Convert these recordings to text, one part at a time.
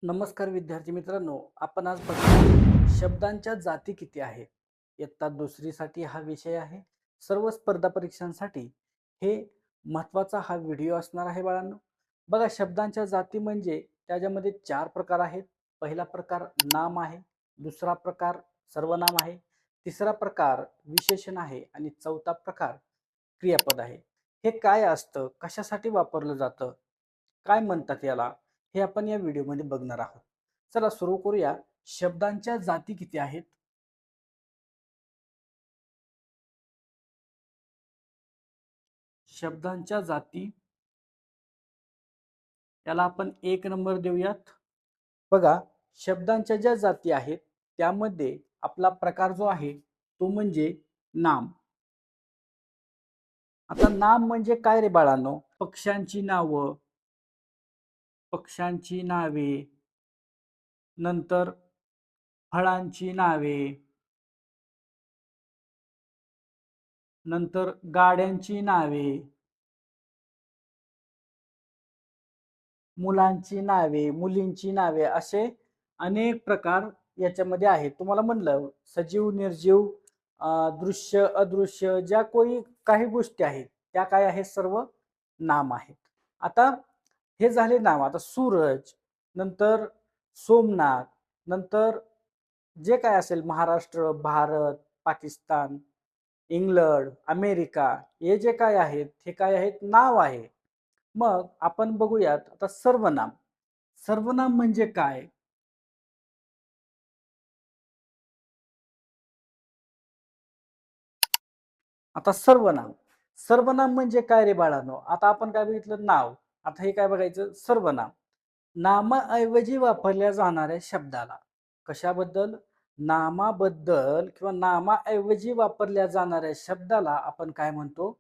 नमस्कार विद्यार्थी मित्रांनो, आपण आज बघणार शब्दांच्या जाती किती आहेत. इयत्ता दुसरीसाठी हा विषय आहे. सर्व स्पर्धा परीक्षांसाठी हे महत्त्वाचा हा व्हिडिओ असणार आहे बाळांनो. बघा, शब्दांच्या जाती म्हणजे त्याच्यामध्ये 4 प्रकार आहेत. पहिला प्रकार नाम आहे, दुसरा प्रकार सर्वनाम आहे, तिसरा प्रकार विशेषण आहे आणि चौथा प्रकार क्रियापद आहे. हे काय असतं, कशासाठी वापरलं जातं, काय म्हणतात याला, हे आपण या व्हिडिओमध्ये बघणार आहोत. चला सुरू करूया. शब्दांच्या जाती किती आहेत? शब्दांच्या जाती याला आपण 1 नंबर देऊयात. बघा, शब्दांच्या ज्या जाती आहेत त्यामध्ये आपला प्रकार जो आहे तो म्हणजे नाम. आता नाम म्हणजे काय रे बाळांनो? पक्ष्यांची नावं, पक्ष्यांची नावे, नंतर फळांची नावे, नंतर गाड्यांची नावे, मुलांची नावे, मुलींची नावे, असे अनेक प्रकार याच्यामध्ये आहेत. तुम्हाला म्हणलं सजीव, निर्जीव, दृश्य, अदृश्य, ज्या काही गोष्टी आहेत त्या काय आहेत? सर्व नाम आहेत. आता हे झाले नाम. आता सूरज, नंतर सोमनाथ, नंतर जे काय असेल महाराष्ट्र, भारत, पाकिस्तान, इंग्लंड, अमेरिका, हे जे काय आहेत हे काय आहेत? नाव आहे. मग आपण बघूयात आता सर्वनाम. सर्वनाम म्हणजे काय? आता सर्वनाम. सर्वनाम म्हणजे काय रे बाळांनो? आता आपण काय बघितलं? नाव. आता हे काय बघायचं? सर्वनाम. नामाऐवजी वापरल्या जाणाऱ्या शब्दाला. कशाबद्दल? नामाबद्दल किंवा नामाऐवजी वापरल्या जाणाऱ्या शब्दाला आपण काय म्हणतो?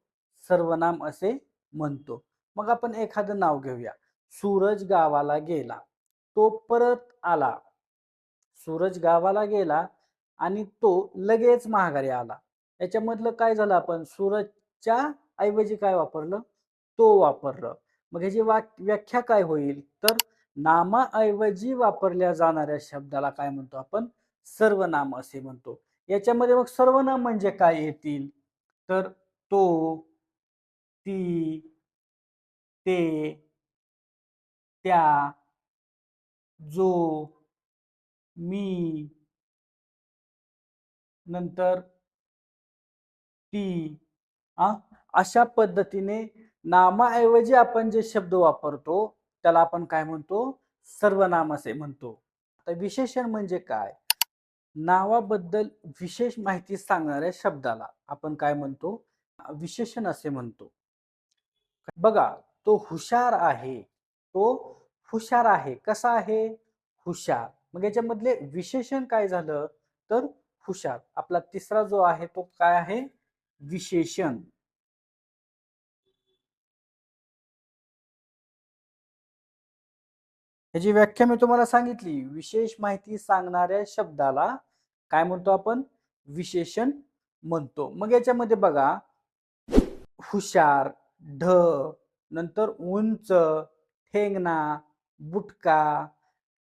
सर्वनाम असे म्हणतो. मग आपण एखादं नाव घेऊया. सूरज गावाला गेला, तो परत आला. सूरज गावाला गेला आणि तो लगेच माघारी आला. याच्यामधलं काय झालं? आपण सूरजच्या ऐवजी काय वापरलं? तो वापरलं. मग ह्याची व्याख्या काय होईल? तर नामाऐवजी वापरल्या जाणाऱ्या शब्दाला काय म्हणतो आपण? सर्वनाम असे म्हणतो. याच्यामध्ये मग सर्वनाम म्हणजे काय येतील? तर तो, ती, ते, त्या, जो, मी, नंतर ती, अशा पद्धतीने नामाऐवजी आपण जे शब्द वापरतो त्याला आपण काय म्हणतो? सर्वनाम असे म्हणतो. आता विशेषण म्हणजे काय? नावाबद्दल विशेष माहिती सांगणाऱ्या शब्दाला आपण काय म्हणतो? विशेषण असे म्हणतो. बघा, तो हुशार आहे. तो हुशार आहे. कसा आहे? हुशार. मग याच्यामधले विशेषण काय झालं? तर हुशार. आपला तिसरा जो आहे तो काय आहे? विशेषण. ह्याची व्याख्या मी तुम्हाला सांगितली. विशेष माहिती सांगणाऱ्या शब्दाला काय म्हणतो आपण? विशेषण म्हणतो. मग याच्यामध्ये बघा, हुशार, ढ, नंतर उंच, ठेंगणा, बुटका,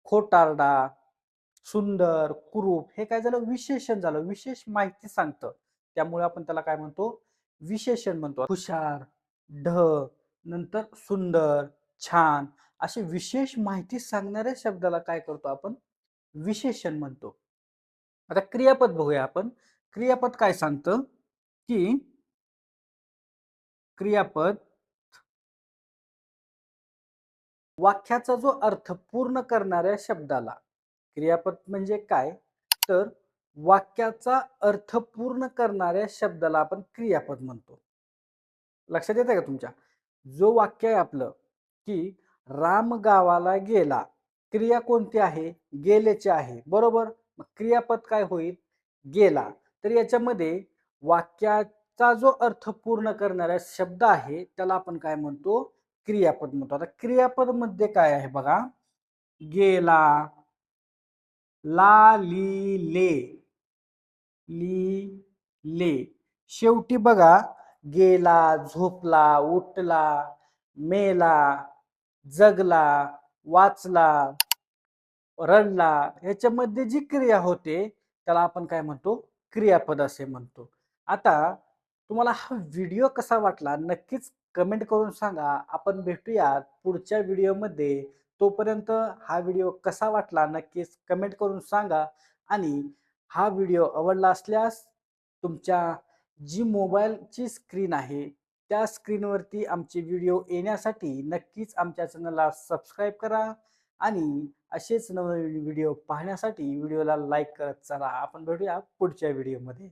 खोटारडा, सुंदर, कुरूप, हे काय झालं? विशेषण झालं. विशेष माहिती सांगतं. त्यामुळे आपण त्याला काय म्हणतो? विशेषण म्हणतो. हुशार, ढ, नंतर सुंदर, छान, अशी विशेष माहिती सांगणाऱ्या शब्दाला काय करतो आपण? विशेषण म्हणतो. आता क्रियापद बघूया आपण. क्रियापद काय सांगतं? की क्रियापद वाक्याचा जो अर्थ पूर्ण करणाऱ्या शब्दाला. क्रियापद म्हणजे काय? तर वाक्याचा अर्थ पूर्ण करणाऱ्या शब्दाला आपण क्रियापद म्हणतो. लक्षात येतंय का तुमच्या? जो वाक्य आहे आपलं, की राम गावाला गेला. क्रिया कोणती आहे? गेलेची आहे. बरोबर? मग क्रियापद काय होईल? गेला. तर याच्यामध्ये वाक्याचा जो अर्थ पूर्ण करणारा शब्द आहे त्याला आपण काय म्हणतो? क्रियापद म्हणतो. आता क्रियापद मध्ये काय आहे बघा? गेला, ला, ली, ले, ली, ले. शेवटी बघा, गेला, झोपला, उठला, मेला, जगला, वाचला, रडला ह्याच्यामध्ये जी क्रिया होते त्याला आपण काय म्हणतो क्रियापद असे म्हणतो. आता तुम्हाला हा व्हिडिओ कसा वाटला नक्कीच कमेंट करून सांगा. आपण भेटूयात पुढच्या व्हिडिओमध्ये. तोपर्यंत हा व्हिडिओ कसा वाटला नक्कीच कमेंट करून सांगा आणि हा व्हिडिओ आवडला असल्यास तुमच्या जी मोबाईलची स्क्रीन आहे त्या स्क्रीनवरती आमचे व्हिडिओ येण्यासाठी नक्कीच आमच्या चॅनलला सबस्क्राईब करा आणि असेच नवनवीन व्हिडिओ पाहण्यासाठी व्हिडिओला लाईक करत चला. आपण भेटूया पुढच्या व्हिडिओमध्ये.